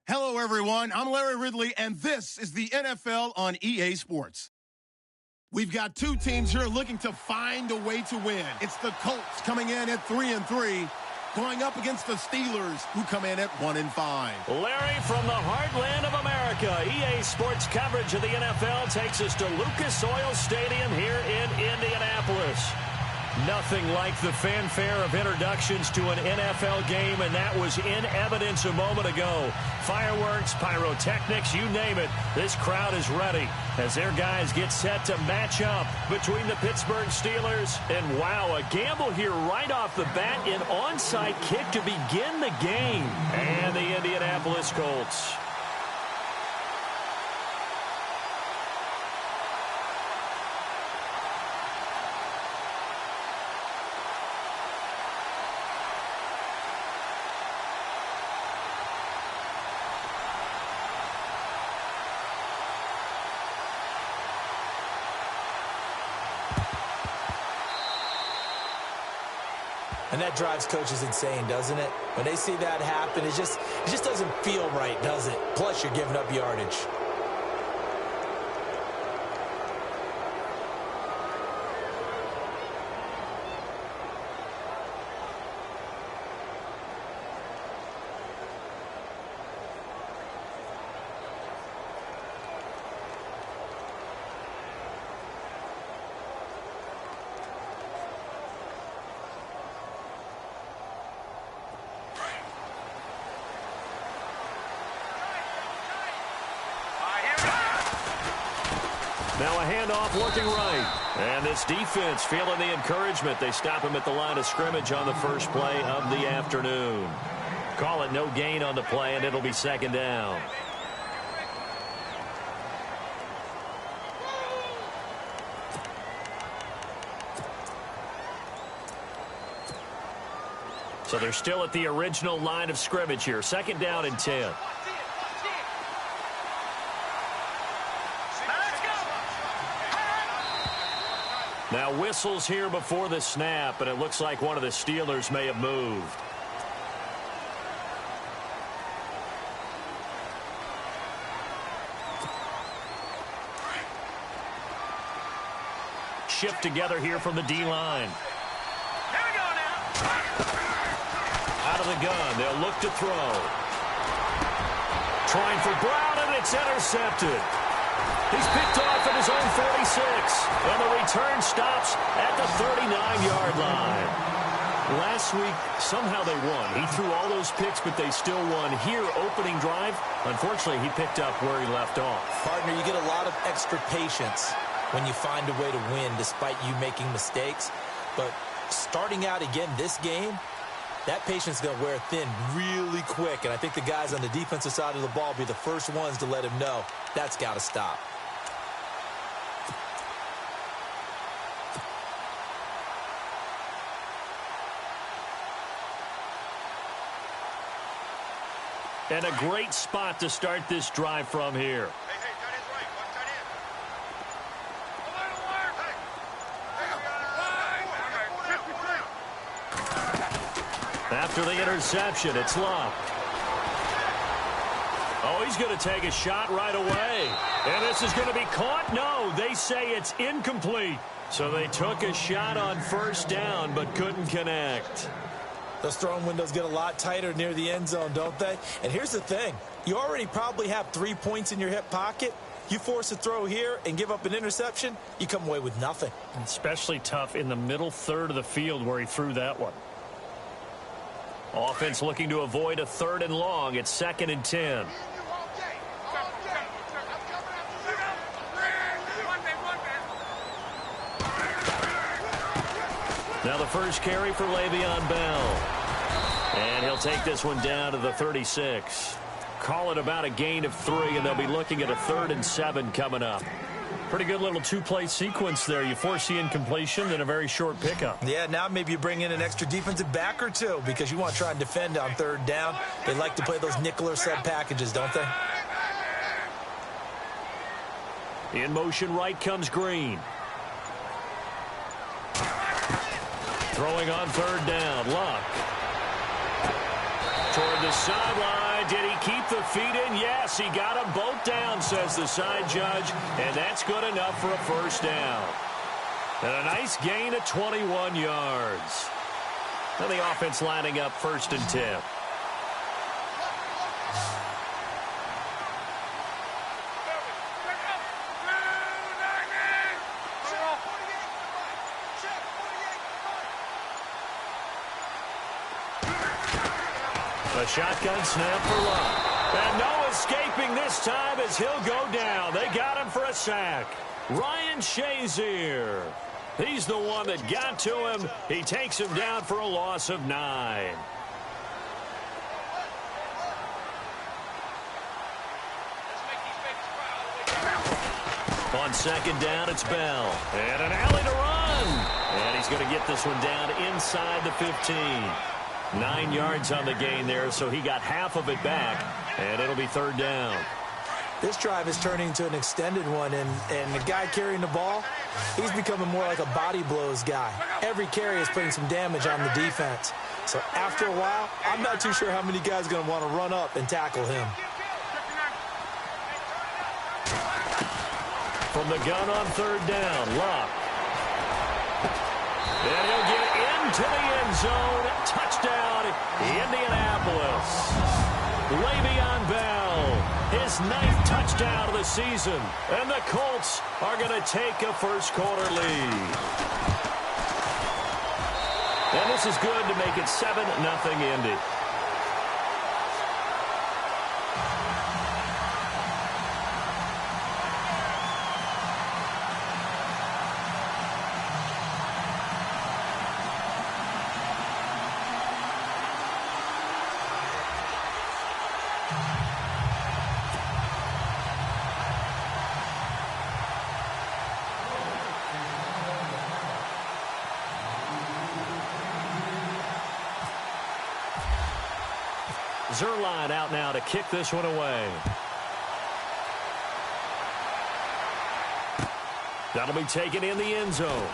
Hello, everyone. I'm Larry Ridley, and this is the NFL on EA Sports. We've got two teams here looking to find a way to win. It's the Colts coming in at 3-3, going up against the Steelers, who come in at 1-5. Larry, from the heartland of America, EA Sports coverage of the NFL takes us to Lucas Oil Stadium here in Indianapolis. Nothing like the fanfare of introductions to an NFL game, and that was in evidence a moment ago. Fireworks, pyrotechnics, you name it. This crowd is ready as their guys get set to match up between the Pittsburgh Steelers. And wow, a gamble here right off the bat, an onside kick to begin the game. And the Indianapolis Colts. And that drives coaches insane, doesn't it? When they see that happen, it just doesn't feel right, does it? Plus, you're giving up yardage. Now a handoff looking right. And this defense feeling the encouragement. They stop him at the line of scrimmage on the first play of the afternoon. Call it no gain on the play, and it'll be second down. So they're still at the original line of scrimmage here. Second down and 10. Now whistles here before the snap, and it looks like one of the Steelers may have moved. Shift together here from the D-line. Here we go now. Out of the gun, they'll look to throw. Trying for Brown, and it's intercepted. He's picked off at his own 46, and the return stops at the 39-yard line. Last week, somehow they won. He threw all those picks, but they still won. Here, opening drive, unfortunately, he picked up where he left off. Partner, you get a lot of extra patience when you find a way to win despite you making mistakes. But starting out again this game, that patience is going to wear thin really quick, and I think the guys on the defensive side of the ball will be the first ones to let him know that's got to stop. And a great spot to start this drive from here. Hey, tight end's right. One tight end. After the interception, it's Luck. Oh, he's going to take a shot right away. And this is going to be caught? No, they say it's incomplete. So they took a shot on first down, but couldn't connect. Those throwing windows get a lot tighter near the end zone, don't they? And here's the thing. You already probably have 3 points in your hip pocket. You force a throw here and give up an interception, you come away with nothing. Especially tough in the middle third of the field where he threw that one. Offense looking to avoid a third and long. It's 2nd and 10. Now the first carry for Le'Veon Bell. And he'll take this one down to the 36. Call it about a gain of 3, and they'll be looking at a 3rd and 7 coming up. Pretty good little two-play sequence there. You force the incompletion, then a very short pickup. Yeah, now maybe you bring in an extra defensive back or two because you want to try and defend on 3rd down. They like to play those nickel or sub packages, don't they? In motion right comes Green. Throwing on 3rd down, Luck. Toward the sideline, did he keep the feet in? Yes, he got them both down, says the side judge, and that's good enough for a first down. And a nice gain of 21 yards. Now the offense lining up 1st and 10. A shotgun snap for Love. And no escaping this time as he'll go down. They got him for a sack. Ryan Shazier. He's the one that got to him. He takes him down for a loss of 9. On 2nd down, it's Bell. And an alley to run. And he's going to get this one down inside the 15. 9 yards on the gain there, so he got half of it back, and it'll be 3rd down. This drive is turning into an extended one, and the guy carrying the ball, he's becoming more like a body blows guy. Every carry is putting some damage on the defense. So after a while, I'm not too sure how many guys are going to want to run up and tackle him. From the gun on 3rd down, Luck. And he'll get into the end zone. Touchdown, Indianapolis. Le'Veon Bell, his 9th touchdown of the season. And the Colts are going to take a first-quarter lead. And this is good to make it 7-0 Indy. Zerline out now to kick this one away. That'll be taken in the end zone.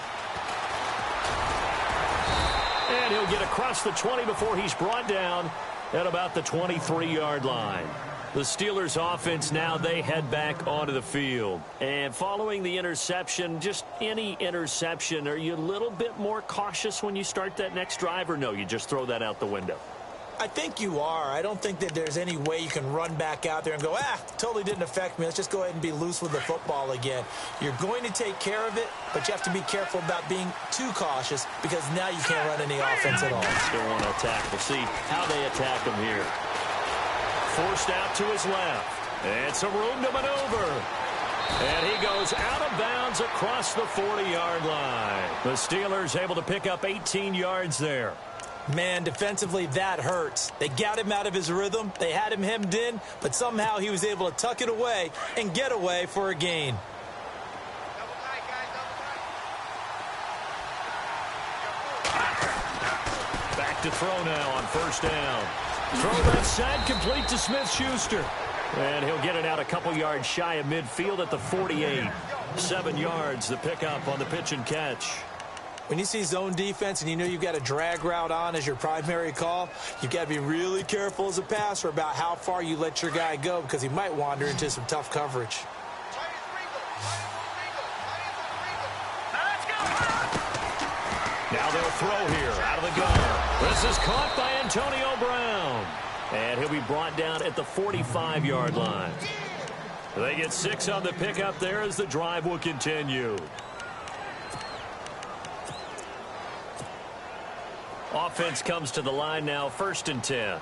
And he'll get across the 20 before he's brought down at about the 23-yard line. The Steelers offense now, they head back onto the field. And following the interception, just any interception, are you a little bit more cautious when you start that next drive, or no, you just throw that out the window? I think you are. I don't think that there's any way you can run back out there and go, totally didn't affect me. Let's just go ahead and be loose with the football again. You're going to take care of it, but you have to be careful about being too cautious because now you can't run any offense at all. Still want to attack. We'll see how they attack him here. Forced out to his left. And some room to maneuver. And he goes out of bounds across the 40-yard line. The Steelers able to pick up 18 yards there. Man, defensively, that hurts. They got him out of his rhythm. They had him hemmed in, but somehow he was able to tuck it away and get away for a gain. Back to throw now on 1st down. Throw left side, complete to Smith-Schuster. And he'll get it out a couple yards shy of midfield at the 48. 7 yards, the pickup on the pitch and catch. When you see zone defense and you know you've got a drag route on as your primary call, you've got to be really careful as a passer about how far you let your guy go because he might wander into some tough coverage. Now they'll throw here out of the gun. This is caught by Antonio Brown. And he'll be brought down at the 45-yard line. They get 6 on the pickup there as the drive will continue. Offense comes to the line now, 1st and 10.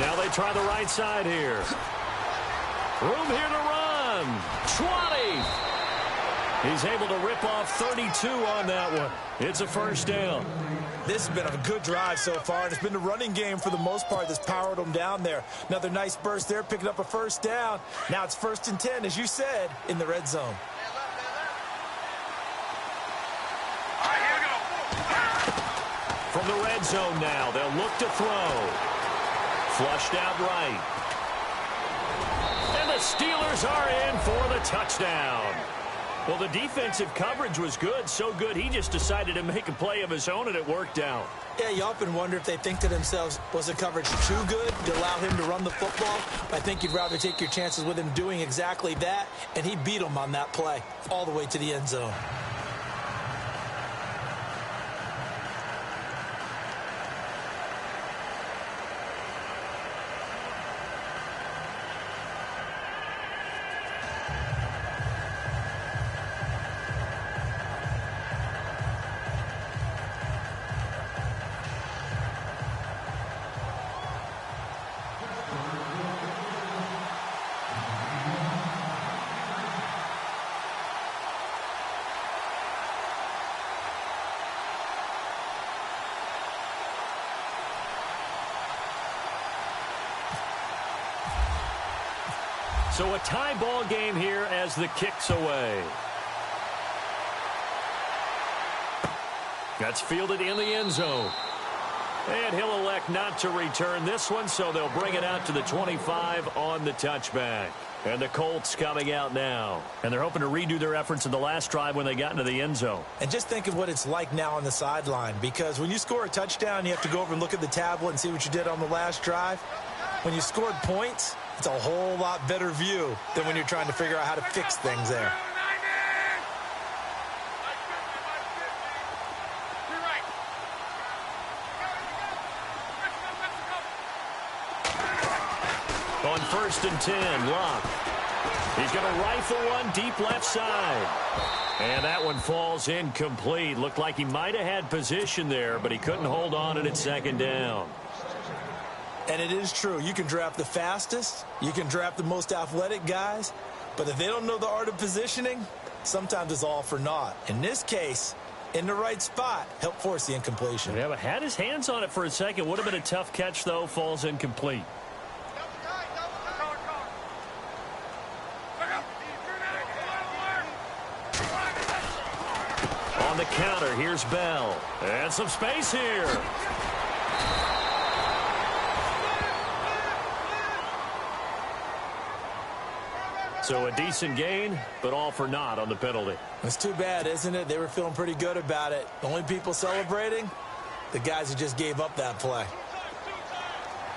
Now they try the right side here. Room here to run. 20. He's able to rip off 32 on that one. It's a 1st down. This has been a good drive so far, and it's been the running game for the most part that's powered them down there. Another nice burst there, picking up a 1st down. Now it's 1st and 10, as you said, in the red zone. From the red zone now, they'll look to throw. Flushed out right. And the Steelers are in for the touchdown. Well, the defensive coverage was good, so good he just decided to make a play of his own, and it worked out. Yeah, you often wonder if they think to themselves, was the coverage too good to allow him to run the football? I think you'd rather take your chances with him doing exactly that, and he beat him on that play all the way to the end zone. So a tie ball game here as the kick's away. That's fielded in the end zone. And he'll elect not to return this one, so they'll bring it out to the 25 on the touchback. And the Colts coming out now. And they're hoping to redo their efforts in the last drive when they got into the end zone. And just think of what it's like now on the sideline, because when you score a touchdown, you have to go over and look at the tablet and see what you did on the last drive. When you scored points, it's a whole lot better view than when you're trying to figure out how to fix things there. On 1st and 10, Locke. He's going to rifle one deep left side. And that one falls incomplete. Looked like he might have had position there, but he couldn't hold on and it's 2nd down. And it is true. You can draft the fastest. You can draft the most athletic guys. But if they don't know the art of positioning, sometimes it's all for naught. In this case, in the right spot, helped force the incompletion. Yeah, but had his hands on it for a second. Would have been a tough catch, though. Falls incomplete. On the counter, here's Bell. And some space here. So a decent gain, but all for naught on the penalty. It's too bad, isn't it? They were feeling pretty good about it. The only people celebrating, the guys who just gave up that play.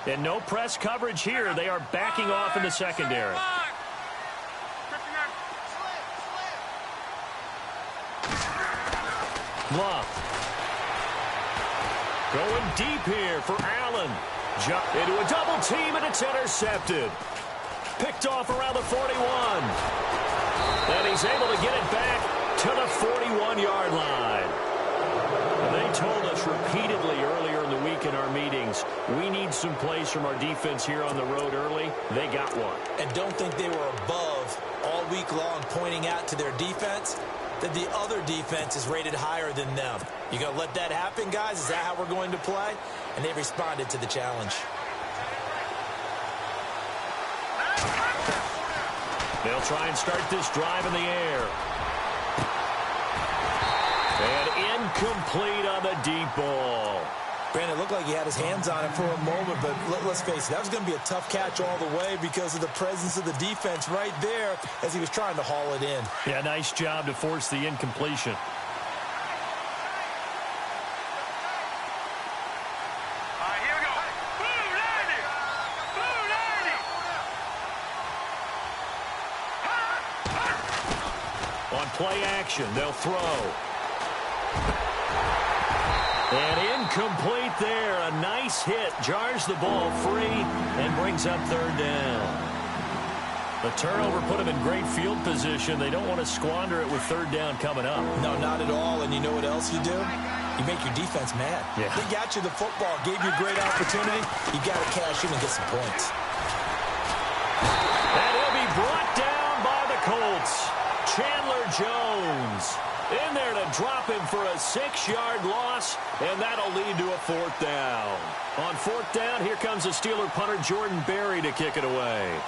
And no press coverage here. They are backing off in the secondary. Love. Going deep here for Allen. Jump into a double team, and it's intercepted. Picked off around the 41. And he's able to get it back to the 41-yard line. They told us repeatedly earlier in the week in our meetings, we need some plays from our defense here on the road early. They got one. And don't think they were above all week long pointing out to their defense that the other defense is rated higher than them. You going to let that happen, guys? Is that how we're going to play? And they responded to the challenge. They'll try and start this drive in the air. And incomplete on the deep ball. Brandon, it looked like he had his hands on it for a moment, but let's face it, that was going to be a tough catch all the way because of the presence of the defense right there as he was trying to haul it in. Yeah, nice job to force the incompletion. Here we go. On play action, they'll throw. And incomplete there. A nice hit. Jars the ball free and brings up 3rd down. The turnover put them in great field position. They don't want to squander it with 3rd down coming up. No, not at all. And you know what else you do? You make your defense mad. Yeah. They got you the football, gave you a great opportunity. You got to cash in and get some points. And he'll be brought down by the Colts. Chandler Jones in there to drop him for a 6-yard loss, and that'll lead to a 4th down. On 4th down, here comes the Steeler punter Jordan Berry to kick it away.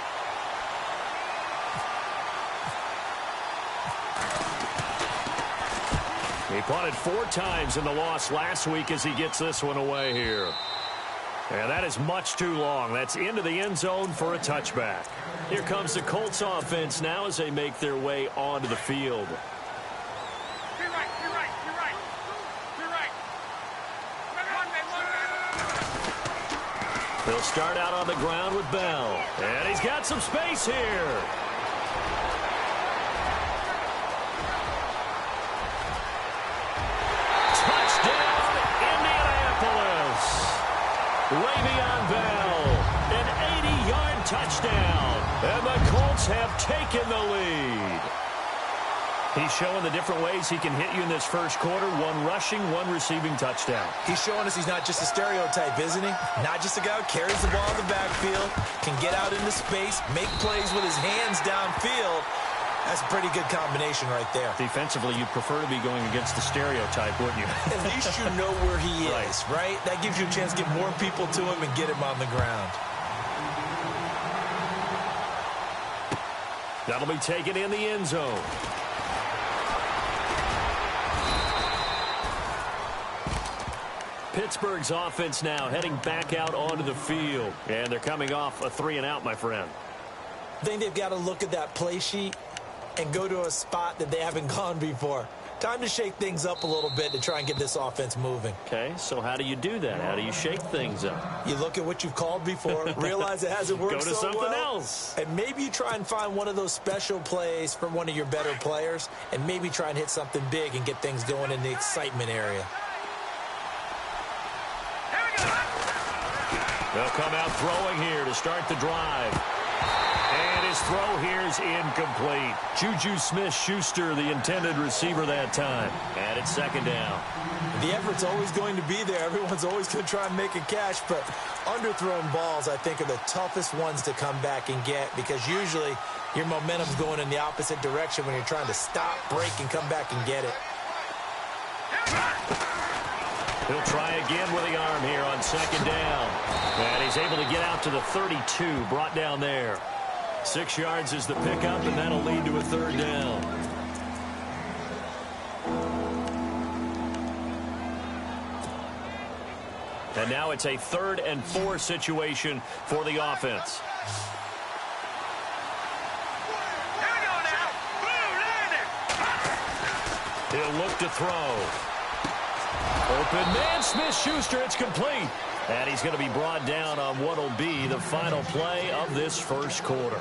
He punted 4 times in the loss last week as he gets this one away here. And that is much too long. That's into the end zone for a touchback. Here comes the Colts offense now as they make their way onto the field. He'll start out on the ground with Bell. And he's got some space here. Touchdown, Indianapolis. Le'Veon Bell, an 80-yard touchdown. And the Colts have taken the lead. He's showing the different ways he can hit you in this first quarter. One rushing, one receiving touchdown. He's showing us he's not just a stereotype, isn't he? Not just a guy who carries the ball in the backfield, can get out into space, make plays with his hands downfield. That's a pretty good combination right there. Defensively, you'd prefer to be going against the stereotype, wouldn't you? At least you know where he is, right? That gives you a chance to get more people to him and get him on the ground. That'll be taken in the end zone. Pittsburgh's offense now heading back out onto the field. And they're coming off a 3-and-out, my friend. I think they've got to look at that play sheet and go to a spot that they haven't gone before. Time to shake things up a little bit to try and get this offense moving. Okay, so how do you do that? How do you shake things up? You look at what you've called before, realize it hasn't worked so well. Go to something else. And maybe you try and find one of those special plays from one of your better players, and maybe try and hit something big and get things going in the excitement area. They'll come out throwing here to start the drive. And his throw here is incomplete. Juju Smith-Schuster, the intended receiver that time. And it's second down. The effort's always going to be there. Everyone's always going to try and make a catch, but underthrown balls, I think, are the toughest ones to come back and get because usually your momentum's going in the opposite direction when you're trying to stop, break, and come back and get it. He'll try again with the arm here on second down. And he's able to get out to the 32, brought down there. 6 yards is the pickup, and that'll lead to a third down. And now it's a 3rd and 4 situation for the offense. Here we go now. Blue, He'll look to throw. Open man, Smith-Schuster, it's complete. And he's going to be brought down on what will be the final play of this first quarter.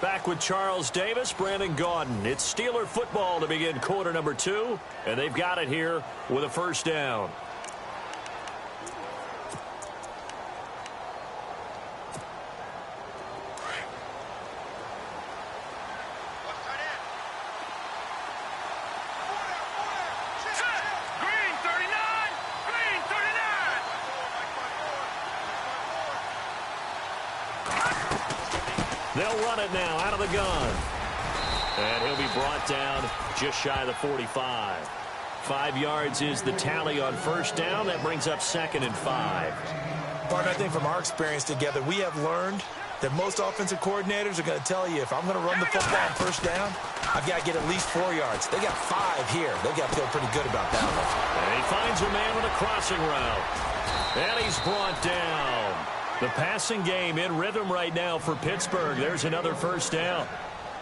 Back with Charles Davis, Brandon Gaudin. It's Steeler football to begin quarter number 2, and they've got it here with a first down. They'll run it now out of the gun. And he'll be brought down just shy of the 45. 5 yards is the tally on first down. That brings up 2nd and 5. Partner, I think from our experience together, we have learned that most offensive coordinators are going to tell you, if I'm going to run the football on first down, I've got to get at least 4 yards. They got 5 here. They got to feel pretty good about that one. And he finds a man with a crossing route. And he's brought down. The passing game in rhythm right now for Pittsburgh. There's another first down.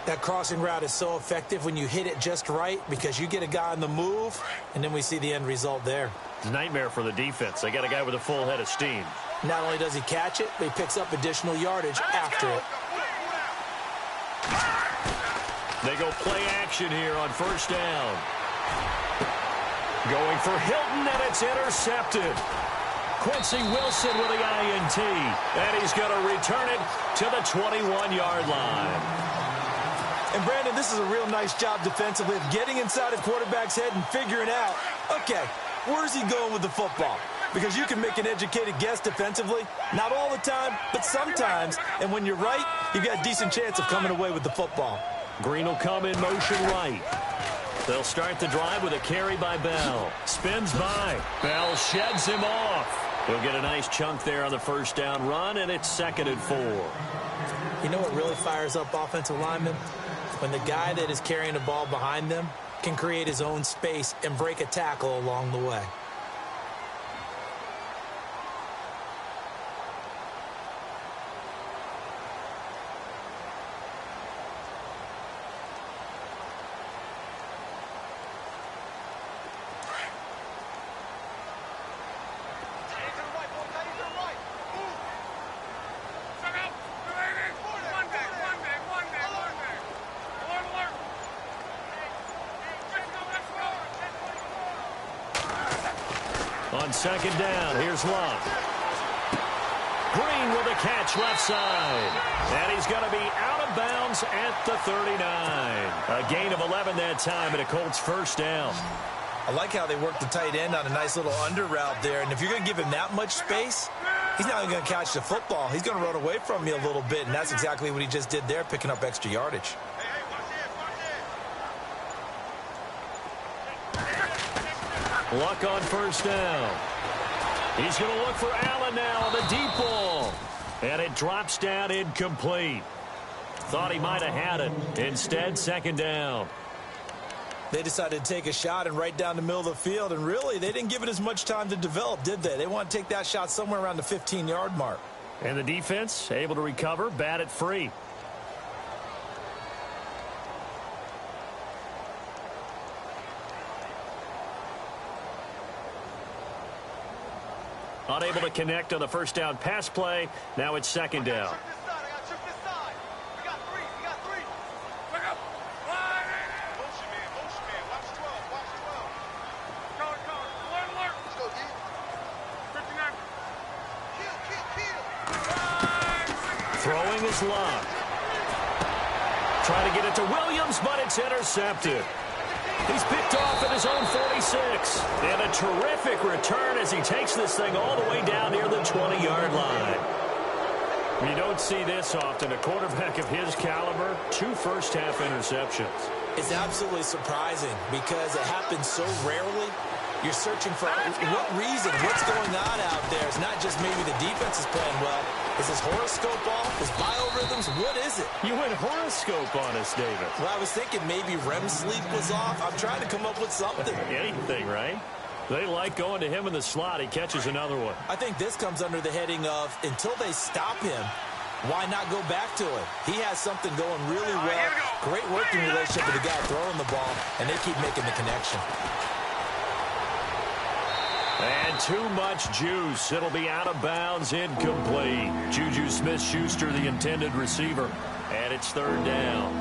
That crossing route is so effective when you hit it just right because you get a guy on the move, and then we see the end result there. It's a nightmare for the defense. They got a guy with a full head of steam. Not only does he catch it, but he picks up additional yardage after it. They go play action here on first down. Going for Hilton, and it's intercepted. Quincy Wilson with the INT, and he's going to return it to the 21-yard line. And, Brandon, this is a real nice job defensively of getting inside a quarterback's head and figuring out, okay, where's he going with the football? Because you can make an educated guess defensively, not all the time, but sometimes. And when you're right, you've got a decent chance of coming away with the football. Green will come in motion right. They'll start the drive with a carry by Bell. Spins by. Bell sheds him off. He'll get a nice chunk there on the first down run, and it's 2nd and 4. You know what really fires up offensive linemen? When the guy that is carrying the ball behind them can create his own space and break a tackle along the way. on second down. Here's Love. Green with a catch left side. And he's going to be out of bounds at the 39. A gain of 11 that time and a Colts first down. I like how they work the tight end on a nice little under route there. And if you're going to give him that much space, he's not even going to catch the football. He's going to run away from me a little bit, and that's exactly what he just did there, picking up extra yardage. Luck on first down. He's going to look for Allen now on the deep ball. And it drops down incomplete. Thought he might have had it. Instead, second down. They decided to take a shot and right down the middle of the field, and really, they didn't give it as much time to develop, did they? They want to take that shot somewhere around the 15-yard mark. And the defense able to recover, bat it free. Unable to connect on the first down pass play. Now it's second down. Throwing is Love. Trying to get it to Williams, but it's intercepted. He's picked off at his own 46. And a terrific return as he takes this thing all the way down near the 20-yard line. You don't see this often. A quarterback of his caliber, 2 first-half interceptions. It's absolutely surprising because it happens so rarely. You're searching for what reason, what's going on out there. It's not just maybe the defense is playing well. Is his horoscope off? His biorhythms? What is it? You went horoscope on us, David. Well, I was thinking maybe REM sleep was off. I'm trying to come up with something. Anything, right? They like going to him in the slot. He catches another one. I think this comes under the heading of until they stop him, why not go back to it? He has something going really well. Great working relationship with the guy throwing the ball, and they keep making the connection. And too much juice. It'll be out of bounds, incomplete. Juju Smith-Schuster, the intended receiver. And it's third down.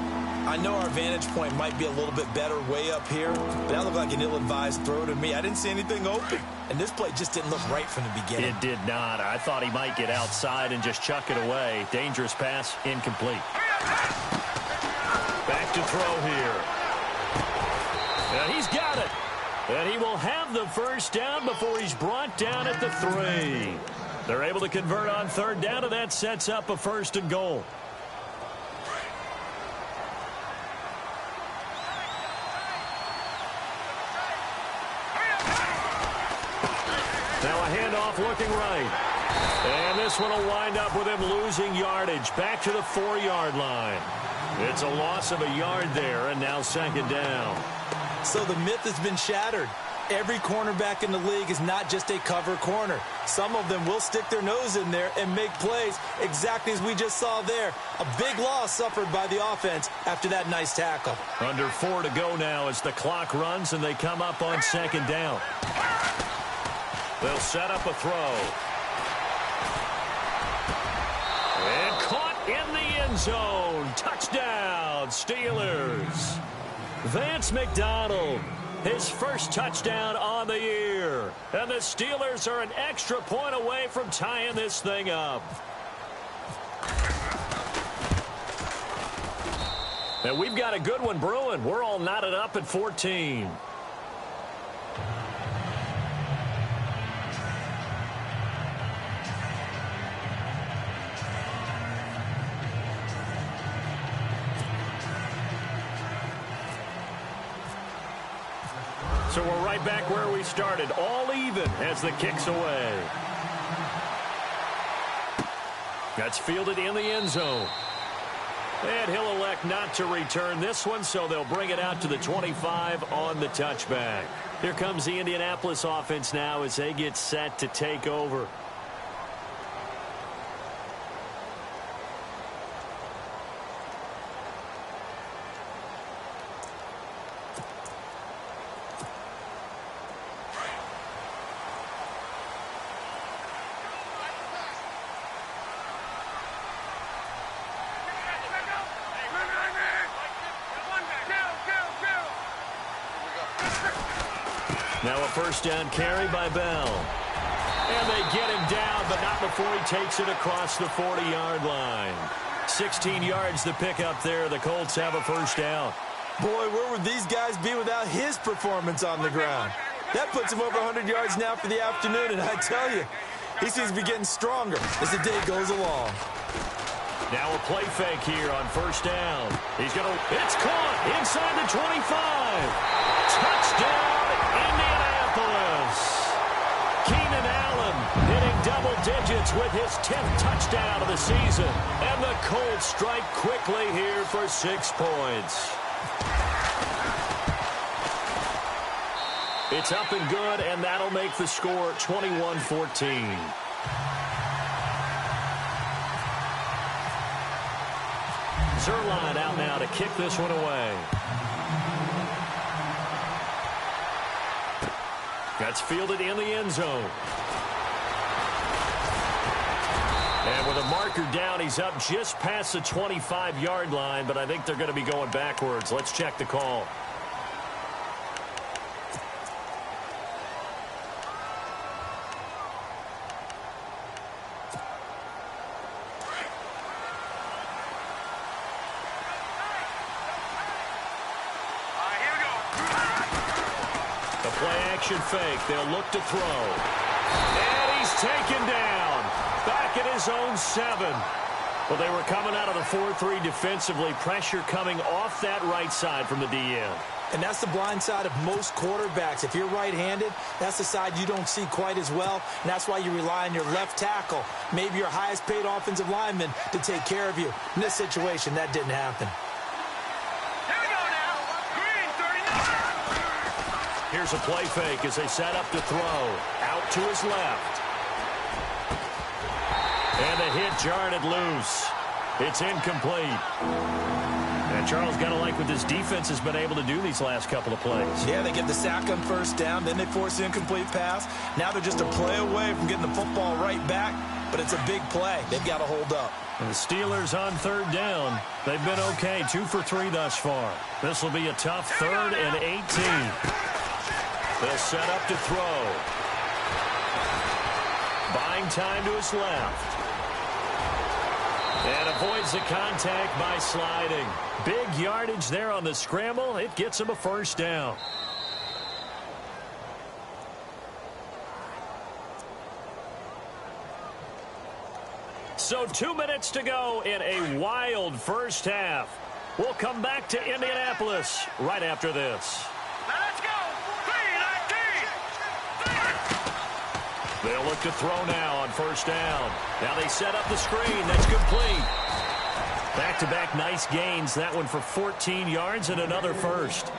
I know our vantage point might be a little bit better way up here, but that looked like an ill-advised throw to me. I didn't see anything open. And this play just didn't look right from the beginning. It did not. I thought he might get outside and just chuck it away. Dangerous pass, incomplete. Back to throw here. And he's got it. And he will have the first down before he's brought down at the 3. They're able to convert on third down, and that sets up a first and goal. Now a handoff looking right. And this one will wind up with him losing yardage back to the 4-yard line. It's a loss of a yard there, and now second down. So the myth has been shattered. Every cornerback in the league is not just a cover corner. Some of them will stick their nose in there and make plays exactly as we just saw there. A big loss suffered by the offense after that nice tackle. Under 4 to go now as the clock runs and they come up on second down. They'll set up a throw. And caught in the end zone. Touchdown, Steelers. Vance McDonald, his first touchdown on the year. And the Steelers are an extra point away from tying this thing up. And we've got a good one brewing. We're all knotted up at 14. So we're right back where we started, all even as the kick's away. That's fielded in the end zone. And he'll elect not to return this one, so they'll bring it out to the 25 on the touchback. Here comes the Indianapolis offense now as they get set to take over. Now a first down carry by Bell. And they get him down, but not before he takes it across the 40-yard line. 16 yards to pick up there. The Colts have a first down. Boy, where would these guys be without his performance on the ground? That puts him over 100 yards now for the afternoon, and I tell you, he seems to be getting stronger as the day goes along. Now a play fake here on first down. It's caught inside the 25. Touchdown, Indianapolis. Keenan Allen hitting double digits with his 10th touchdown of the season. And the Colts strike quickly here for 6 points. It's up and good, and that'll make the score 21-14. Zerline out now to kick this one away. That's fielded in the end zone. And with a marker down, he's up just past the 25-yard line, but I think they're going to be going backwards. Let's check the call. Fake. They'll look to throw. And he's taken down. Back at his own 7. Well, they were coming out of the 4-3 defensively. Pressure coming off that right side from the DN. And that's the blind side of most quarterbacks. If you're right-handed, that's the side you don't see quite as well. And that's why you rely on your left tackle, maybe your highest-paid offensive lineman, to take care of you. In this situation, that didn't happen. Here's a play fake as they set up to throw. Out to his left. And the hit jarred it loose. It's incomplete. And Charles, got to like what this defense has been able to do these last couple of plays. Yeah, they get the sack on first down, then they force the incomplete pass. Now they're just a play away from getting the football right back, but it's a big play. They've got to hold up. And the Steelers on third down. They've been okay, 2 for 3 thus far. This will be a tough 3rd and 18. They'll set up to throw. Buying time to his left. And avoids the contact by sliding. Big yardage there on the scramble. It gets him a first down. So 2 minutes to go in a wild first half. We'll come back to Indianapolis right after this. Let's go. They'll look to throw now on first down. Now they set up the screen. That's complete. Back-to-back nice gains. That one for 14 yards and another first.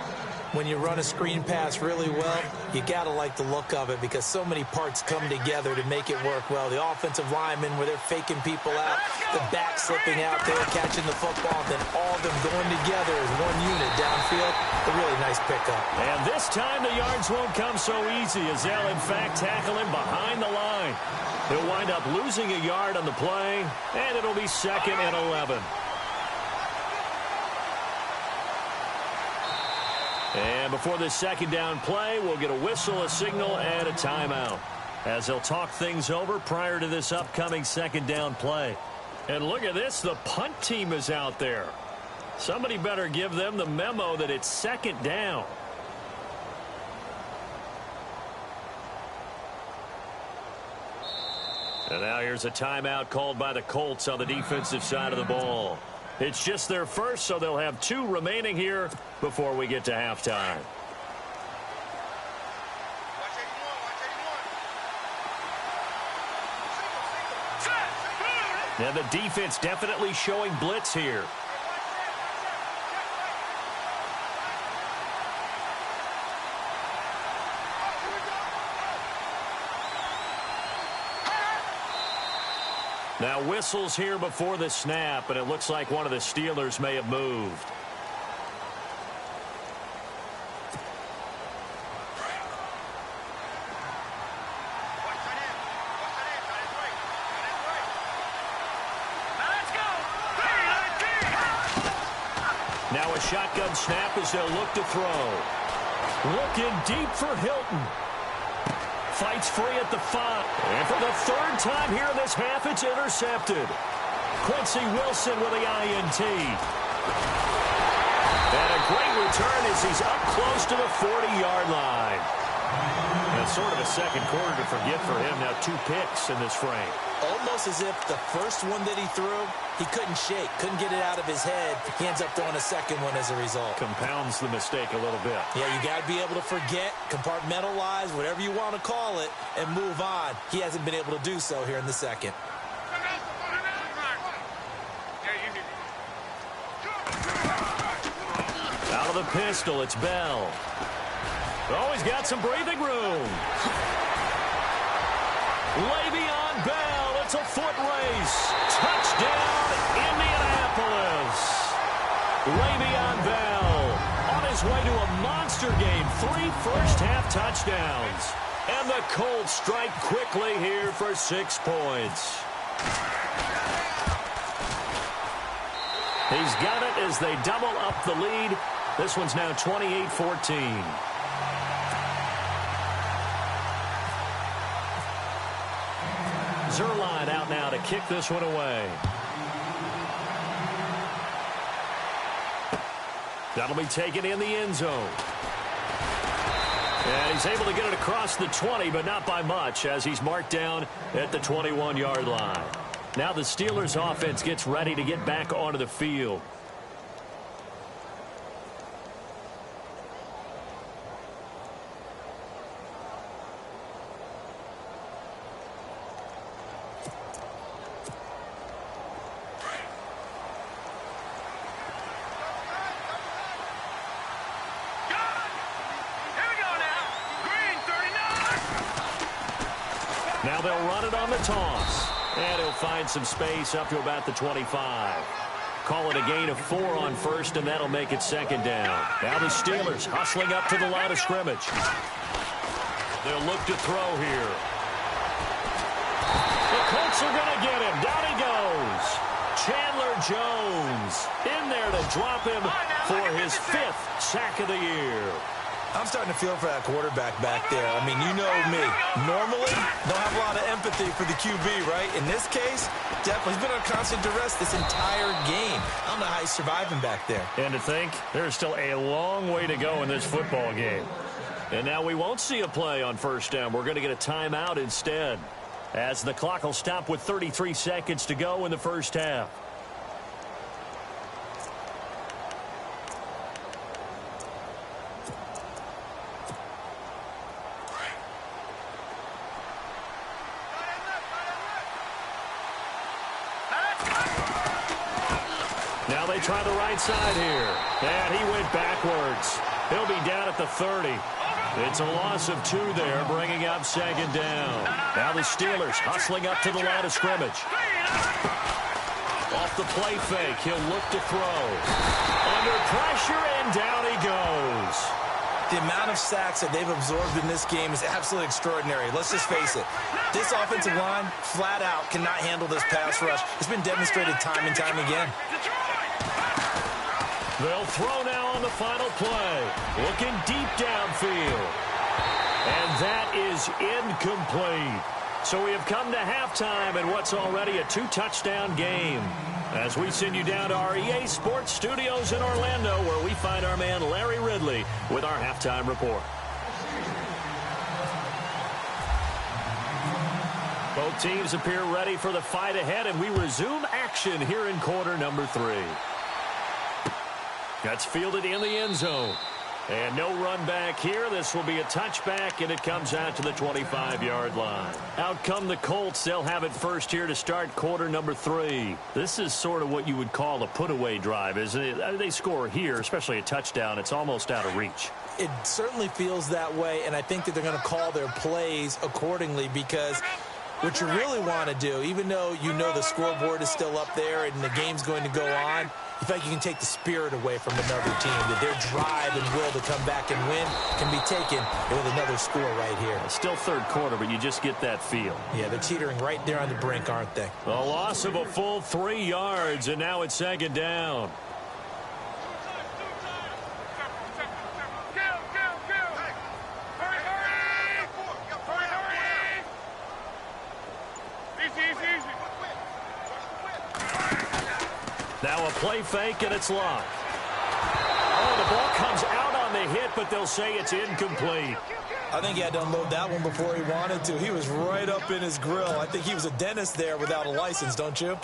When you run a screen pass really well, you got to like the look of it because so many parts come together to make it work well. The offensive linemen where they're faking people out, the back slipping out there, catching the football, then all of them going together as one unit downfield. A really nice pickup. And this time the yards won't come so easy as they'll, in fact, tackle him behind the line. He'll wind up losing a yard on the play, and it'll be 2nd and 11. And before this second down play, we'll get a whistle, a signal, and a timeout as they'll talk things over prior to this upcoming second down play. And look at this, the punt team is out there. Somebody better give them the memo that it's second down. And now here's a timeout called by the Colts on the defensive side of the ball. It's just their first, so they'll have 2 remaining here before we get to halftime. And the defense definitely showing blitz here. Now whistles here before the snap, and it looks like one of the Steelers may have moved. Now a shotgun snap as they'll look to throw. Looking deep for Hilton. Fights free at the 5. And for the third time here in this half, it's intercepted. Quincy Wilson with the INT. And a great return as he's up close to the 40-yard line. And sort of a second quarter to forget for him. Now 2 picks in this frame. Almost as if the first one that he threw, he couldn't shake, couldn't get it out of his head. He ends up throwing a second one as a result. Compounds the mistake a little bit. Yeah, you got to be able to forget, compartmentalize, whatever you want to call it, and move on. He hasn't been able to do so here in the second. Out of the pistol, it's Bell. Oh, he's got some breathing room. Le'Veon Bell, it's a foot race. Touchdown, Indianapolis. Le'Veon Bell on his way to a monster game. 3 first-half touchdowns. And the Colts strike quickly here for 6 points. He's got it as they double up the lead. This one's now 28-14. Zerline out now to kick this one away. That'll be taken in the end zone. And he's able to get it across the 20, but not by much, as he's marked down at the 21-yard line. Now the Steelers offense gets ready to get back onto the field. Now they'll run it on the toss. And he'll find some space up to about the 25. Call it a gain of 4 on first, and that'll make it second down. Now the Steelers hustling up to the line of scrimmage. They'll look to throw here. The Colts are going to get him. Down he goes. Chandler Jones in there to drop him for his 5th sack of the year. I'm starting to feel for that quarterback back there. I mean, you know me. Normally, don't have a lot of empathy for the QB, right? In this case, definitely he's been on constant duress this entire game. I don't know how he's surviving back there. And to think, there's still a long way to go in this football game. And now we won't see a play on first down. We're going to get a timeout instead, as the clock will stop with 33 seconds to go in the first half. Now they try the right side here. And he went backwards. He'll be down at the 30. It's a loss of 2 there, bringing up second down. Now the Steelers hustling up to the line of scrimmage. Off the play fake, he'll look to throw. Under pressure, and down he goes. The amount of sacks that they've absorbed in this game is absolutely extraordinary. Let's just face it. This offensive line, flat out, cannot handle this pass rush. It's been demonstrated time and time again. They'll throw now on the final play. Looking deep downfield. And that is incomplete. So we have come to halftime in what's already a 2-touchdown game. As we send you down to our EA Sports Studios in Orlando, where we find our man Larry Ridley with our halftime report. Both teams appear ready for the fight ahead, and we resume action here in quarter number 3. That's fielded in the end zone. And no run back here. This will be a touchback, and it comes out to the 25-yard line. Out come the Colts. They'll have it first here to start quarter number 3. This is sort of what you would call a put-away drive, isn't it? They score here, especially a touchdown. It's almost out of reach. It certainly feels that way, and I think that they're going to call their plays accordingly, because what you really want to do, even though you know the scoreboard is still up there and the game's going to go on, you feel like you can take the spirit away from another team, that their drive and will to come back and win can be taken with another score right here. It's still third quarter, but you just get that feel. Yeah, they're teetering right there on the brink, aren't they? A loss of a full 3 yards, and now it's second down. Now a play fake, and it's Luck. Oh, the ball comes out on the hit, but they'll say it's incomplete. I think he had to unload that one before he wanted to. He was right up in his grill. I think he was a dentist there without a license, don't you?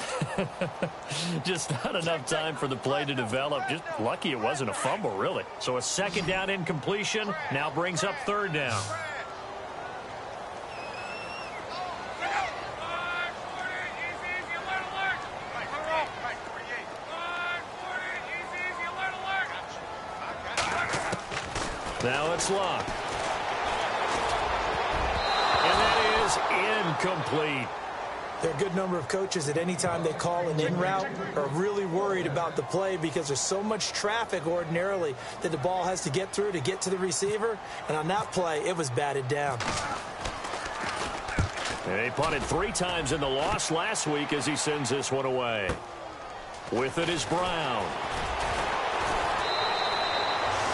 Just not enough time for the play to develop. Just lucky it wasn't a fumble, really. So a second down incompletion now brings up third down. Now it's Luck. And that is incomplete. There are a good number of coaches at any time they call an in route are really worried about the play because there's so much traffic ordinarily that the ball has to get through to get to the receiver. And on that play, it was batted down. They punted 3 times in the loss last week as he sends this one away. With it is Brown.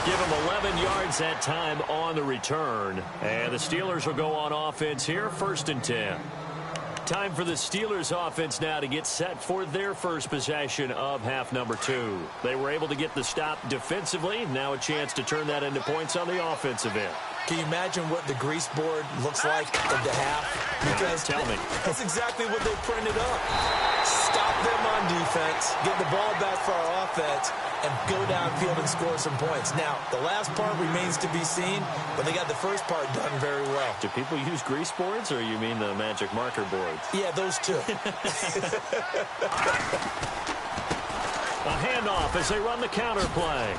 Give him 11 yards that time on the return. And the Steelers will go on offense here, 1st and 10. Time for the Steelers offense now to get set for their first possession of half number 2. They were able to get the stop defensively. Now a chance to turn that into points on the offensive end. Can you imagine what the grease board looks like at the half? Because tell me. That's exactly what they printed up. Stop them on defense, get the ball back for our offense, and go downfield and score some points. Now, the last part remains to be seen, but they got the first part done very well. Do people use grease boards, or you mean the magic marker boards? Yeah, those two. A handoff as they run the counter play.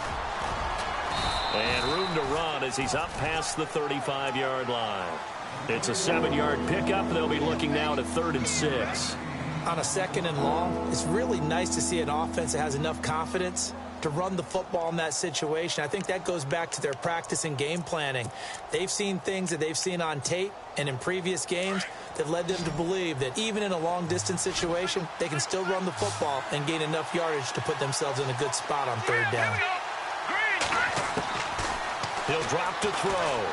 And room to run as he's up past the 35-yard line. It's a 7-yard pickup. They'll be looking now to 3rd and 6. On a 2nd and long, it's really nice to see an offense that has enough confidence to run the football in that situation. I think that goes back to their practice and game planning. They've seen things that they've seen on tape and in previous games that led them to believe that even in a long-distance situation, they can still run the football and gain enough yardage to put themselves in a good spot on 3rd down. He'll drop to throw.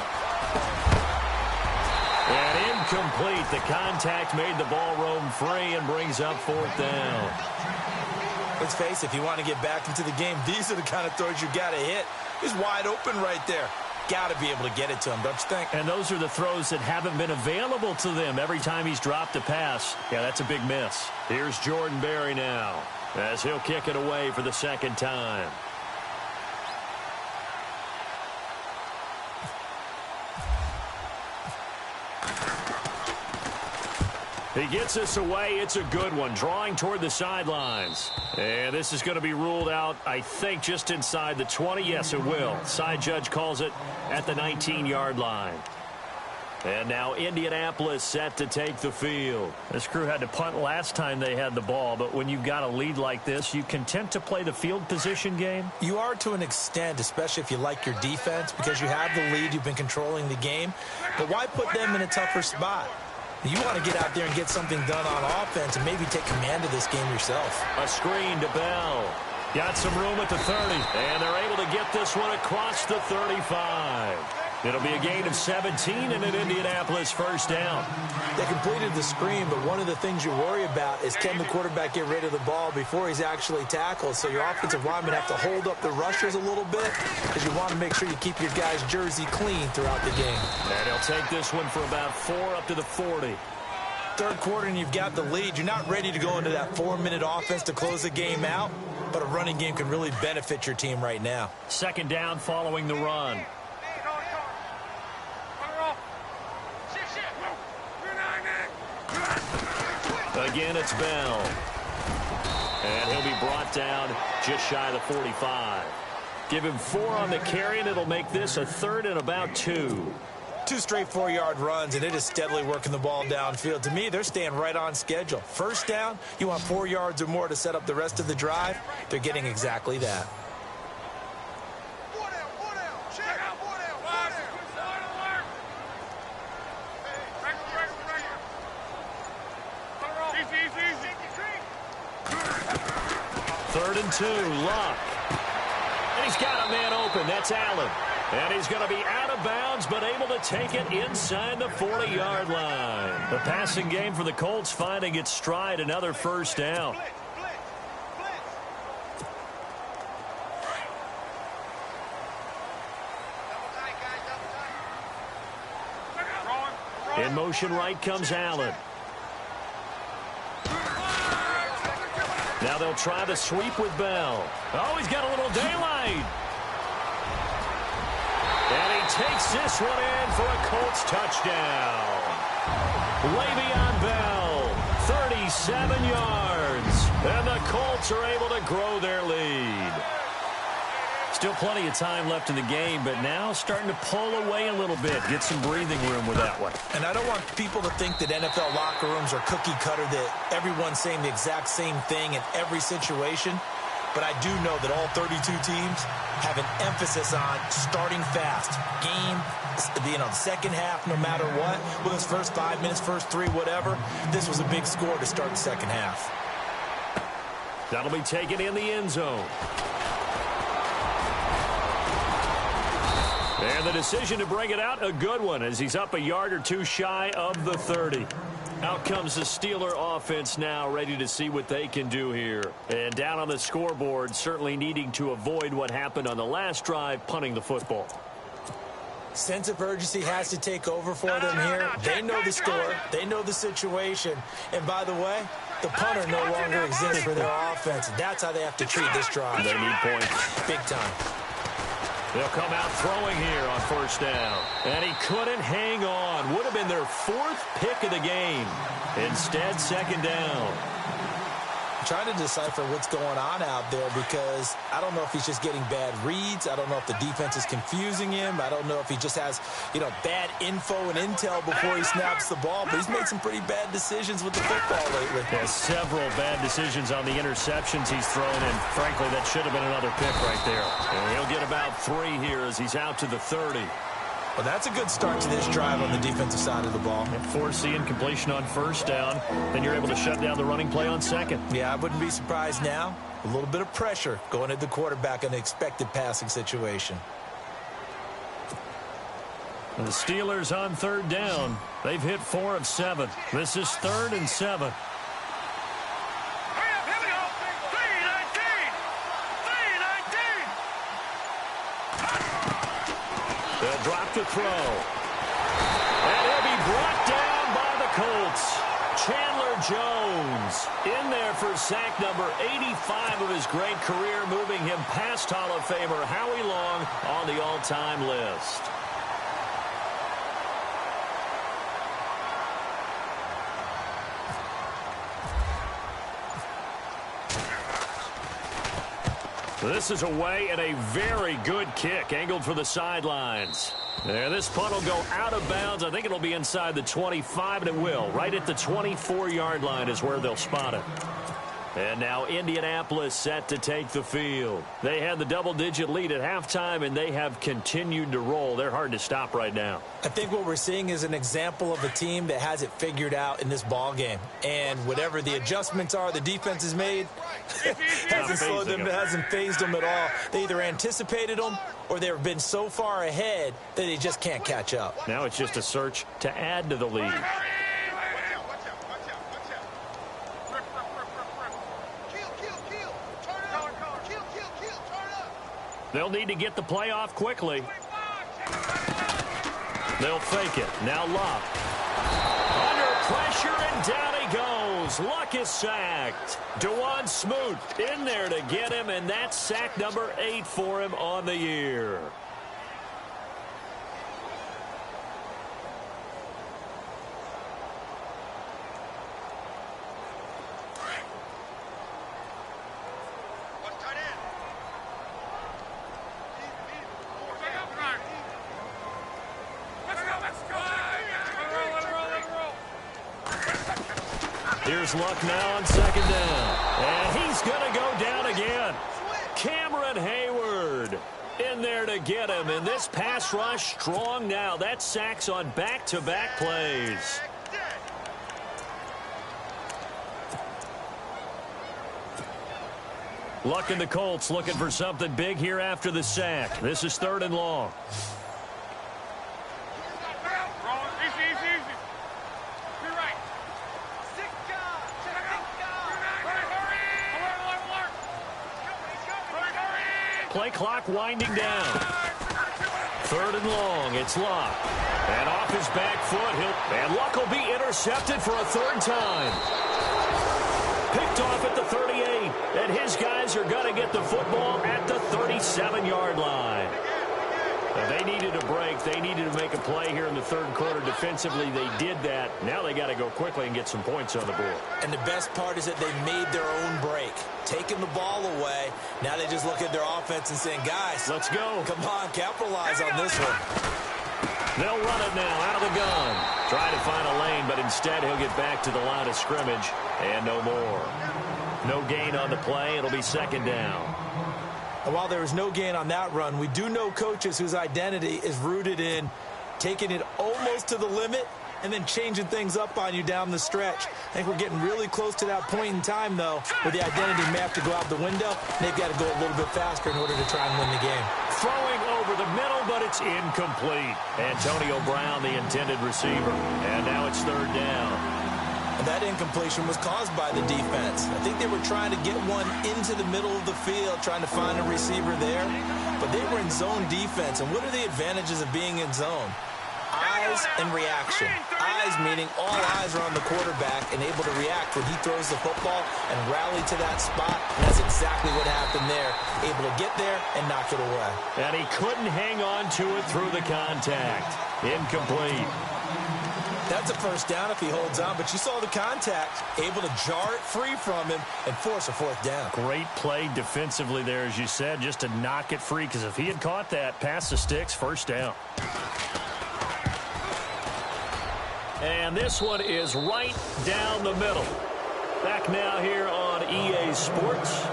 And incomplete. The contact made the ball roam free and brings up 4th down. Let's face it, if you want to get back into the game, these are the kind of throws you got to hit. He's wide open right there. Got to be able to get it to him, don't you think? And those are the throws that haven't been available to them every time he's dropped a pass. Yeah, that's a big miss. Here's Jordan Berry now as he'll kick it away for the 2nd time. He gets us away. It's a good one. Drawing toward the sidelines. And this is going to be ruled out, I think, just inside the 20. Yes, it will. Side judge calls it at the 19-yard line. And now Indianapolis set to take the field. This crew had to punt last time they had the ball, but when you've got a lead like this, you content to play the field position game? You are to an extent, especially if you like your defense, because you have the lead, you've been controlling the game. But why put them in a tougher spot? You want to get out there and get something done on offense and maybe take command of this game yourself. A screen to Bell. Got some room at the 30, and they're able to get this one across the 35. It'll be a gain of 17 and an Indianapolis 1st down. They completed the screen, but one of the things you worry about is can the quarterback get rid of the ball before he's actually tackled. So your offensive linemen have to hold up the rushers a little bit because you want to make sure you keep your guys' jersey clean throughout the game. And he'll take this one for about 4 up to the 40. 3rd quarter and you've got the lead. You're not ready to go into that 4-minute offense to close the game out, but a running game can really benefit your team right now. 2nd down following the run. Again, it's Bell. And he'll be brought down just shy of the 45. Give him 4 on the carry, and it'll make this a 3rd and about 2. 2 straight 4-yard runs, and it is steadily working the ball downfield. To me, they're staying right on schedule. 1st down, you want 4 yards or more to set up the rest of the drive. They're getting exactly that. Third and 2, Luck. And he's got a man open. That's Allen. And he's going to be out of bounds, but able to take it inside the 40-yard line. The passing game for the Colts finding its stride, another 1st down. In motion right comes Allen. Now they'll try the sweep with Bell. Oh, he's got a little daylight. And he takes this one in for a Colts touchdown. Le'Veon Bell, 37 yards. And the Colts are able to grow their lead. Still plenty of time left in the game, but now starting to pull away a little bit. Get some breathing room with that one. And I don't want people to think that NFL locker rooms are cookie cutter, that everyone's saying the exact same thing in every situation. But I do know that all 32 teams have an emphasis on starting fast. Game, the second half, no matter what. Whether it's first 5 minutes, first 3, whatever. This was a big score to start the second half. That'll be taken in the end zone. And the decision to bring it out, a good one, as he's up a yard or two shy of the 30. Out comes the Steeler offense now, ready to see what they can do here. And down on the scoreboard, certainly needing to avoid what happened on the last drive, punting the football. Sense of urgency has to take over for them here. They know the score. They know the situation. And by the way, the punter no longer exists for their offense. That's how they have to treat this drive. They need points. Big time. They'll come out throwing here on first down. And he couldn't hang on. Would have been their 4th pick of the game. Instead, second down. I'm trying to decipher what's going on out there, because I don't know if he's just getting bad reads. I don't know if the defense is confusing him. I don't know if he just has, bad info and intel before he snaps the ball. But he's made some pretty bad decisions with the football lately. Has several bad decisions on the interceptions he's thrown, and frankly, that should have been another pick right there. And he'll get about 3 here as he's out to the 30. Well, that's a good start to this drive on the defensive side of the ball. Foreseeing completion on first down, then you're able to shut down the running play on second. Yeah, I wouldn't be surprised now. A little bit of pressure going at the quarterback in an expected passing situation. And the Steelers on third down. They've hit 4 of 7. This is 3rd and 7. They'll drop to throw. And he'll be brought down by the Colts. Chandler Jones in there for sack number 85 of his great career, moving him past Hall of Famer Howie Long on the all-time list. This is away and a very good kick, angled for the sidelines. And this punt will go out of bounds. I think it'll be inside the 25, and it will. Right at the 24-yard line is where they'll spot it. And now Indianapolis set to take the field. They had the double-digit lead at halftime, and they have continued to roll. They're hard to stop right now. I think what we're seeing is an example of a team that has it figured out in this ball game. And whatever the adjustments are the defense has made, hasn't slowed them, hasn't phased them at all. They either anticipated them or they've been so far ahead that they just can't catch up. Now it's just a search to add to the lead. They'll need to get the play off quickly. They'll fake it. Now Luck. Under pressure, and down he goes. Luck is sacked. Dewan Smoot in there to get him, and that's sack number 8 for him on the year. Here's Luck now on second down. And he's going to go down again. Cameron Hayward in there to get him. And this pass rush strong now. That's sacks on back-to-back plays. Luck and the Colts looking for something big here after the sack. This is 3rd and long. Play clock winding down. Third and long. It's Luck. And off his back foot. And Luck will be intercepted for a third time. Picked off at the 38. And his guys are going to get the football at the 37-yard line. Now, they needed a break. They needed to make a play here in the third quarter. Defensively, they did that. Now they got to go quickly and get some points on the board. And the best part is that they made their own break. Taking the ball away. Now they just look at their offense and saying, guys, let's go. Come on, capitalize on this one. They'll run it now out of the gun. Try to find a lane, but instead he'll get back to the line of scrimmage. And no more. No gain on the play. It'll be second down. And while there was no gain on that run, we do know coaches whose identity is rooted in taking it almost to the limit and then changing things up on you down the stretch. I think we're getting really close to that point in time, though, where the identity may have to go out the window, and they've got to go a little bit faster in order to try and win the game. Throwing over the middle, but it's incomplete. Antonio Brown, the intended receiver. And now it's third down. And that incompletion was caused by the defense. I think they were trying to get one into the middle of the field, trying to find a receiver there. But they were in zone defense. And what are the advantages of being in zone? Eyes and reaction. Eyes meaning all eyes are on the quarterback and able to react when he throws the football and rally to that spot. And that's exactly what happened there. Able to get there and knock it away. And he couldn't hang on to it through the contact. Incomplete. That's a first down if he holds on, but you saw the contact, able to jar it free from him and force a fourth down. Great play defensively there, as you said, just to knock it free, because if he had caught that, past the sticks, first down. And this one is right down the middle. Back now here on EA Sports.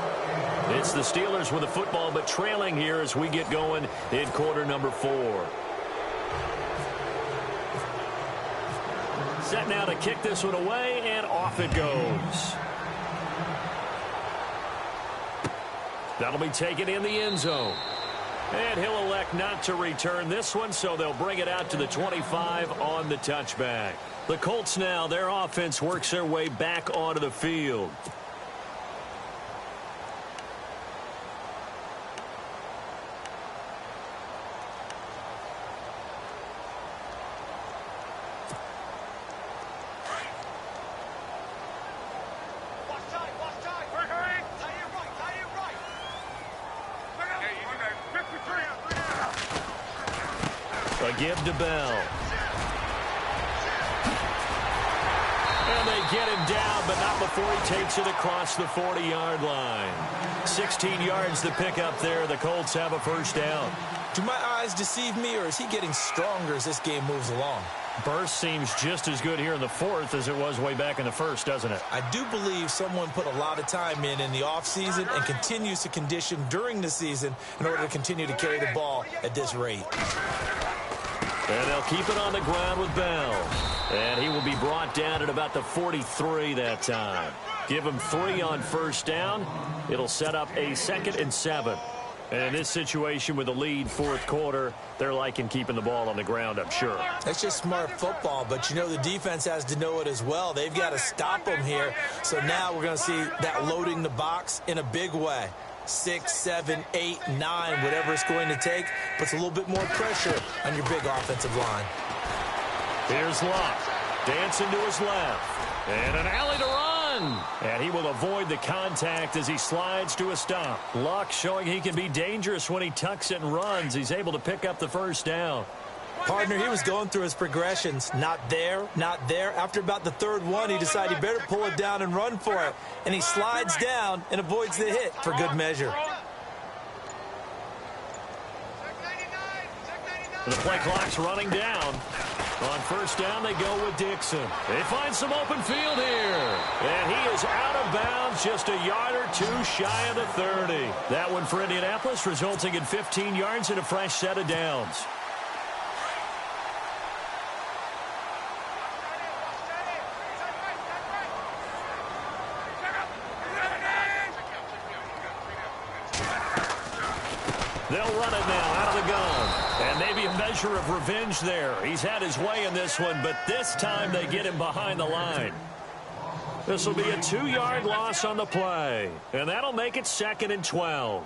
It's the Steelers with the football, but trailing here as we get going in quarter number 4. Set now to kick this one away, and off it goes. That'll be taken in the end zone. And he'll elect not to return this one, so they'll bring it out to the 25 on the touchback. The Colts now, their offense works their way back onto the field. A give to Bell. And they get him down, but not before he takes it across the 40-yard line. 16 yards to pick up there. The Colts have a first down. Do my eyes deceive me, or is he getting stronger as this game moves along? Burst seems just as good here in the fourth as it was way back in the first, doesn't it? I do believe someone put a lot of time in the offseason and continues to condition during the season in order to continue to carry the ball at this rate. And they'll keep it on the ground with Bell. And he will be brought down at about the 43 that time. Give him 3 on first down. It'll set up a 2nd and 7. And in this situation with the lead fourth quarter, they're liking keeping the ball on the ground, I'm sure. That's just smart football, but you know the defense has to know it as well. They've got to stop them here. So now we're going to see that loading the box in a big way. 6, 7, 8, 9, whatever it's going to take, puts a little bit more pressure on your big offensive line. Here's Luck, dancing to his left, and an alley to run. And he will avoid the contact as he slides to a stop. Luck showing he can be dangerous when he tucks it and runs. He's able to pick up the first down. Partner, he was going through his progressions. Not there, not there. After about the third one, he decided he better pull it down and run for it. And he slides down and avoids the hit for good measure. The play clock's running down. On first down, they go with Dixon. They find some open field here. And he is out of bounds, just a yard or two shy of the 30. That one for Indianapolis, resulting in 15 yards and a fresh set of downs. They'll run it now out of the gun. And maybe a measure of revenge there. He's had his way in this one, but this time they get him behind the line. This will be a 2-yard loss on the play. And that'll make it 2nd and 12.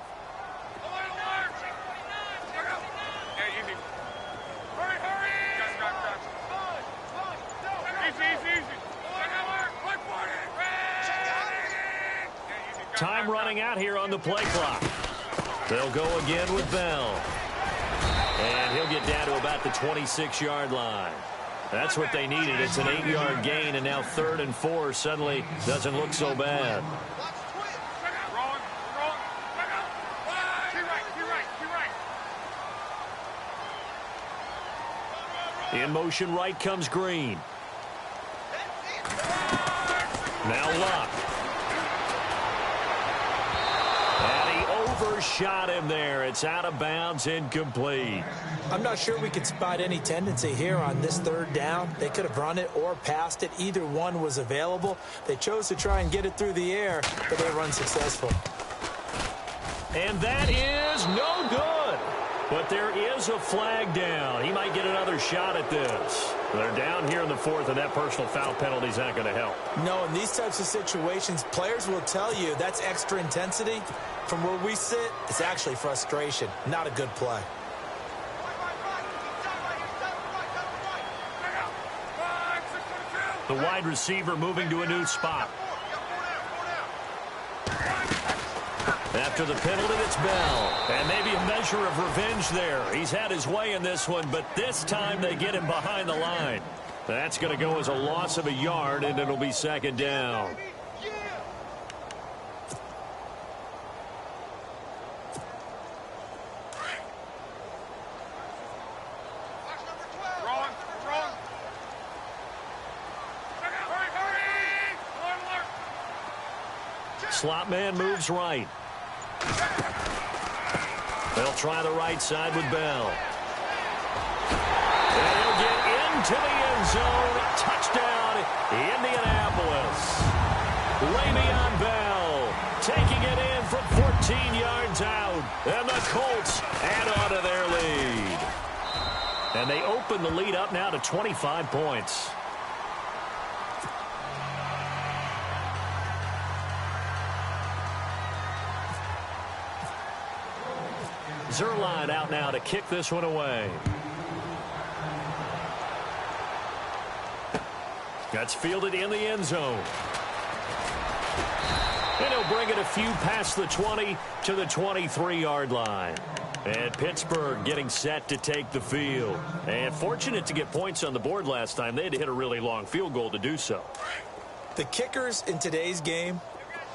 running out here on the play clock. They'll go again with Bell. And he'll get down to about the 26-yard line. That's what they needed. It's an 8-yard gain, and now 3rd and 4 suddenly doesn't look so bad. In motion right comes Green. Now Luck. And he overshot him there. It's out of bounds, incomplete. I'm not sure we could spot any tendency here on this 3rd down. They could have run it or passed it. Either one was available. They chose to try and get it through the air, but they were unsuccessful. And that is no good. But there is a flag down. He might get another shot at this. They're down here in the 4th, and that personal foul penalty is not going to help. No, in these types of situations, players will tell you that's extra intensity. From where we sit, it's actually frustration. Not a good play. The wide receiver moving to a new spot. After the penalty, it's Bell. And maybe a measure of revenge there. He's had his way in this one, but this time they get him behind the line. That's going to go as a loss of a yard, and it'll be 2nd down. Slot man moves right. They'll try the right side with Bell. And he'll get into the end zone. Touchdown, Indianapolis. Le'Veon Bell taking it in from 14 yards out. And the Colts add on to their lead. And they open the lead up now to 25 points. Zerline out now to kick this one away. That's fielded in the end zone. And he'll bring it a few past the 20 to the 23-yard line. And Pittsburgh getting set to take the field. And fortunate to get points on the board last time. They had to hit a really long field goal to do so. The kickers in today's game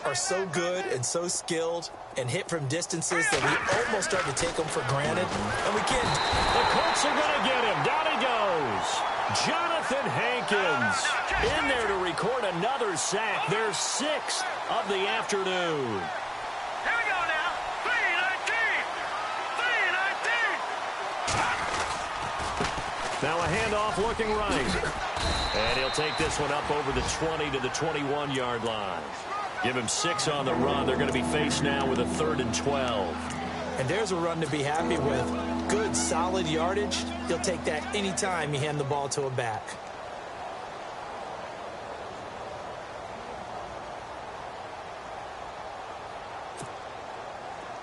are so good and so skilled and hit from distances that we almost start to take them for granted. And we can't. The Colts are going to get him. Down he goes. Jonathan Hankins in there to record another sack. Their 6th of the afternoon. Here we go now. 3-19. Now a handoff looking right. And he'll take this one up over the 20 to the 21-yard line. Give him 6 on the run. They're going to be faced now with a 3rd and 12. And there's a run to be happy with. Good, solid yardage. He'll take that anytime you hand the ball to a back.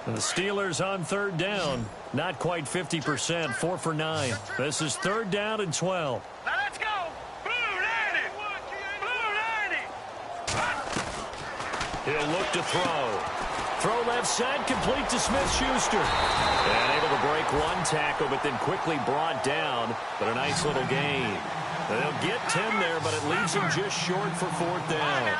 And the Steelers on 3rd down. Not quite 50%. 4 for 9. This is 3rd down and 12. Now let's go. Blue 90. Blue 90. He'll look to throw. Throw left side, complete to Smith-Schuster. And able to break one tackle, but then quickly brought down. But a nice little gain. They'll get 10 there, but it leaves him just short for 4th down.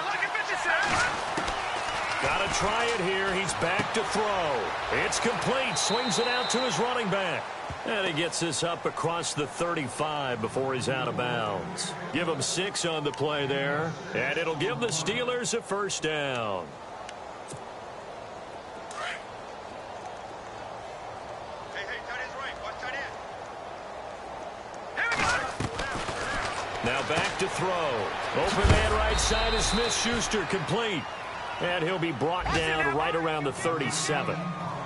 Got to try it here. He's back to throw. It's complete. Swings it out to his running back. And he gets this up across the 35 before he's out of bounds. Give him 6 on the play there. And it'll give the Steelers a 1st down. Now back to throw. Open man right side is Smith-Schuster, complete. And he'll be brought down right around the 37.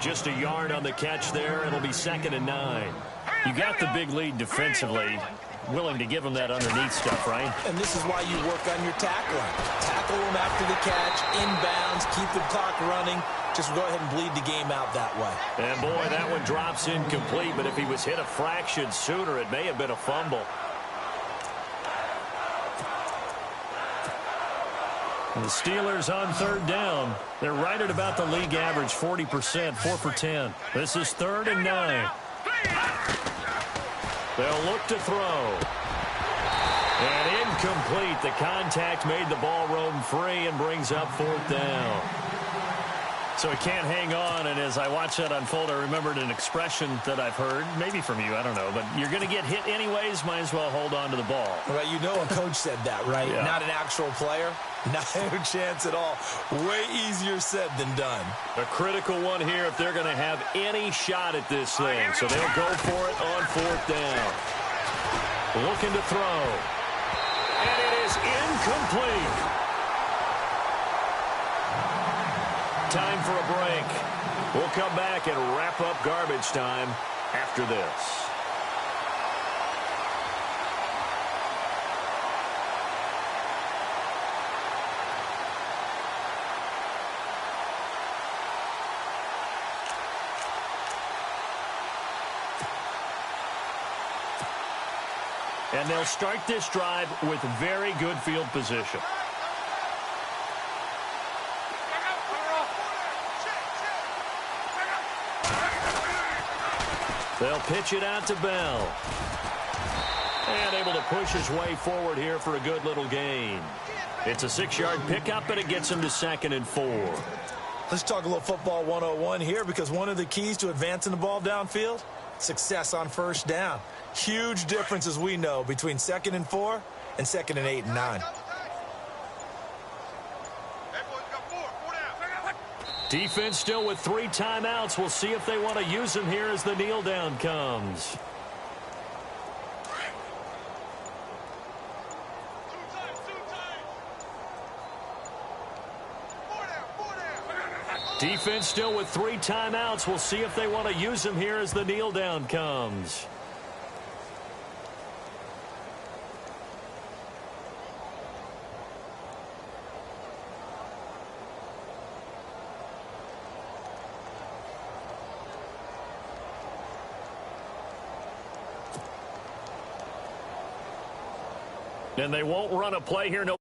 Just a yard on the catch there. It'll be 2nd and 9. You got the big lead defensively. Willing to give him that underneath stuff, right? And this is why you work on your tackling. Tackle him after the catch, inbounds, keep the clock running. Just go ahead and bleed the game out that way. And boy, that one drops incomplete, but if he was hit a fraction sooner, it may have been a fumble. And the Steelers on third down. They're right at about the league average, 40%, 4 for 10. This is 3rd and 9. They'll look to throw. And incomplete. The contact made the ball roam free and brings up 4th down. So he can't hang on, and as I watch that unfold, I remembered an expression that I've heard, maybe from you, I don't know, but you're going to get hit anyways, might as well hold on to the ball. Right, you know a coach said that, right? Yeah. Not an actual player. No chance at all. Way easier said than done. A critical one here if they're going to have any shot at this thing. So they'll go for it on 4th down. Looking to throw. And it is incomplete. Time for a break. We'll come back and wrap up garbage time after this. And they'll start this drive with very good field position. They'll pitch it out to Bell. And able to push his way forward here for a good little gain. It's a 6-yard pickup, and it gets him to 2nd and 4. Let's talk a little football 101 here, because one of the keys to advancing the ball downfield, success on 1st down. Huge difference, as we know, between 2nd and 4 and 2nd and 8 and 9. Defense still with 3 timeouts. We'll see if they want to use them here as the kneel down comes. Defense still with 3 timeouts. We'll see if they want to use them here as the kneel down comes. And they won't run a play here. No.